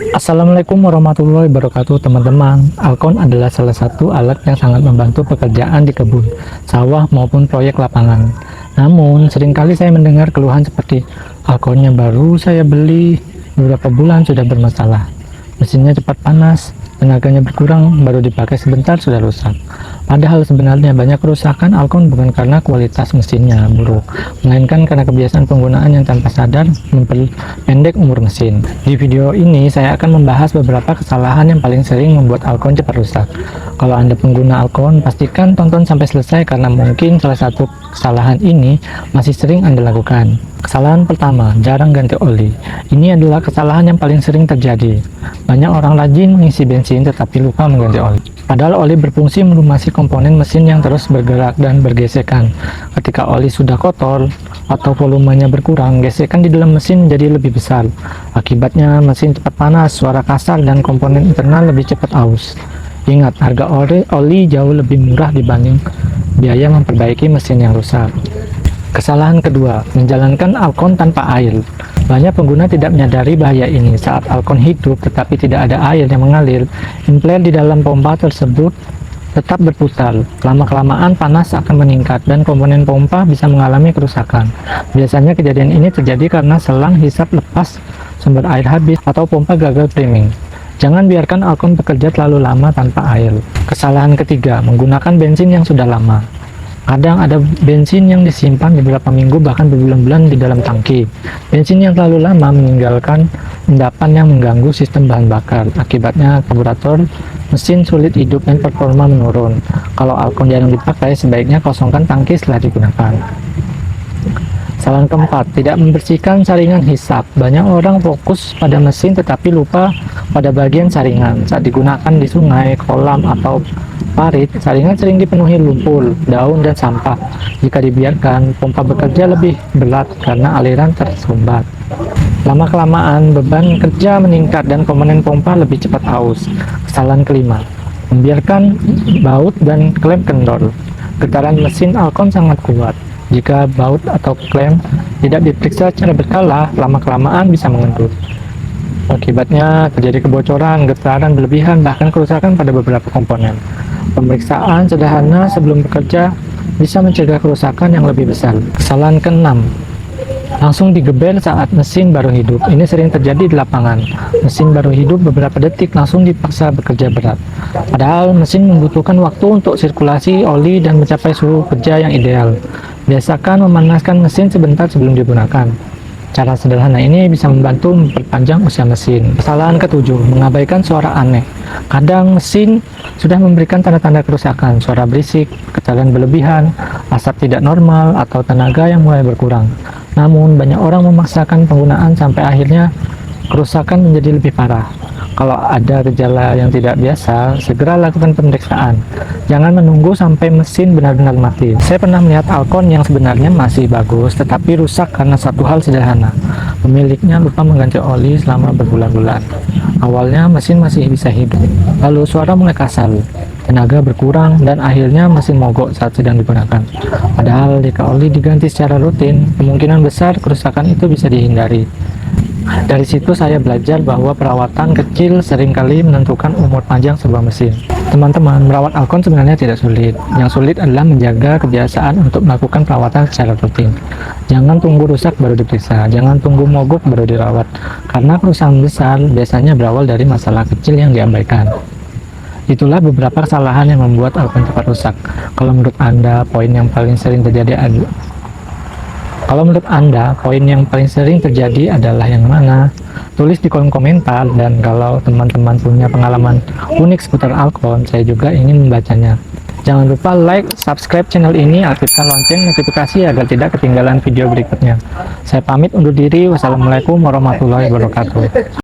Assalamualaikum warahmatullahi wabarakatuh teman-teman. Alkon adalah salah satu alat yang sangat membantu pekerjaan di kebun, sawah maupun proyek lapangan. Namun seringkali saya mendengar keluhan seperti Alkonnya baru saya beli beberapa bulan sudah bermasalah. Mesinnya cepat panas, tenaganya berkurang, baru dipakai sebentar sudah rusak. Padahal sebenarnya banyak kerusakan Alkon bukan karena kualitas mesinnya buruk, melainkan karena kebiasaan penggunaan yang tanpa sadar memperpendek umur mesin. Di video ini saya akan membahas beberapa kesalahan yang paling sering membuat Alkon cepat rusak. Kalau Anda pengguna Alkon, pastikan tonton sampai selesai karena mungkin salah satu kesalahan ini masih sering Anda lakukan. Kesalahan pertama, jarang ganti oli. Ini adalah kesalahan yang paling sering terjadi. Banyak orang rajin mengisi bensin tetapi lupa mengganti oli. Padahal oli berfungsi melumasi komponen mesin yang terus bergerak dan bergesekan. Ketika oli sudah kotor atau volumenya berkurang, gesekan di dalam mesin menjadi lebih besar. Akibatnya mesin cepat panas, suara kasar, dan komponen internal lebih cepat aus. Ingat, harga oli jauh lebih murah dibanding biaya memperbaiki mesin yang rusak. Kesalahan kedua, menjalankan Alkon tanpa air. Banyak pengguna tidak menyadari bahaya ini. Saat Alkon hidup tetapi tidak ada air yang mengalir, inflare di dalam pompa tersebut tetap berputar. Lama-kelamaan panas akan meningkat dan komponen pompa bisa mengalami kerusakan. Biasanya kejadian ini terjadi karena selang hisap lepas, sumber air habis, atau pompa gagal priming. Jangan biarkan Alkon bekerja terlalu lama tanpa air. Kesalahan ketiga, menggunakan bensin yang sudah lama. Kadang ada bensin yang disimpan beberapa minggu bahkan berbulan-bulan di dalam tangki. Bensin yang terlalu lama meninggalkan endapan yang mengganggu sistem bahan bakar. Akibatnya karburator mesin sulit hidup dan performa menurun. Kalau Alkon jarang dipakai, sebaiknya kosongkan tangki setelah digunakan. Kesalahan keempat, tidak membersihkan saringan hisap. Banyak orang fokus pada mesin tetapi lupa pada bagian saringan. Saat digunakan di sungai, kolam, atau parit, saringan sering dipenuhi lumpur, daun, dan sampah. Jika dibiarkan, pompa bekerja lebih berat karena aliran tersumbat. Lama-kelamaan, beban kerja meningkat dan komponen pompa lebih cepat aus. Kesalahan kelima, membiarkan baut dan klem kendor. Getaran mesin Alkon sangat kuat. Jika baut atau klem tidak diperiksa secara berkala, lama-kelamaan bisa mengendur. Akibatnya terjadi kebocoran, getaran berlebihan, bahkan kerusakan pada beberapa komponen. Pemeriksaan sederhana sebelum bekerja bisa mencegah kerusakan yang lebih besar. Kesalahan keenam, langsung digeber saat mesin baru hidup. Ini sering terjadi di lapangan. Mesin baru hidup beberapa detik langsung dipaksa bekerja berat. Padahal mesin membutuhkan waktu untuk sirkulasi oli dan mencapai suhu kerja yang ideal. Biasakan memanaskan mesin sebentar sebelum digunakan. Cara sederhana ini bisa membantu memperpanjang usia mesin. Kesalahan ketujuh, mengabaikan suara aneh. Kadang mesin sudah memberikan tanda-tanda kerusakan, suara berisik, getaran berlebihan, asap tidak normal, atau tenaga yang mulai berkurang. Namun, banyak orang memaksakan penggunaan sampai akhirnya kerusakan menjadi lebih parah. Kalau ada gejala yang tidak biasa, segera lakukan pemeriksaan. Jangan menunggu sampai mesin benar-benar mati. Saya pernah melihat Alkon yang sebenarnya masih bagus, tetapi rusak karena satu hal sederhana. Pemiliknya lupa mengganti oli selama berbulan-bulan. Awalnya mesin masih bisa hidup, lalu suara mulai kasar, tenaga berkurang, dan akhirnya mesin mogok saat sedang digunakan. Padahal jika oli diganti secara rutin, kemungkinan besar kerusakan itu bisa dihindari. Dari situ saya belajar bahwa perawatan kecil seringkali menentukan umur panjang sebuah mesin. Teman-teman, merawat Alkon sebenarnya tidak sulit. Yang sulit adalah menjaga kebiasaan untuk melakukan perawatan secara rutin. Jangan tunggu rusak baru diperiksa, jangan tunggu mogok baru dirawat. Karena kerusakan besar biasanya berawal dari masalah kecil yang diabaikan. Itulah beberapa kesalahan yang membuat Alkon cepat rusak. Kalau menurut Anda, poin yang paling sering terjadi adalah yang mana? Tulis di kolom komentar, dan kalau teman-teman punya pengalaman unik seputar Alkon, saya juga ingin membacanya. Jangan lupa like, subscribe channel ini, aktifkan lonceng notifikasi agar tidak ketinggalan video berikutnya. Saya pamit undur diri. Wassalamualaikum warahmatullahi wabarakatuh.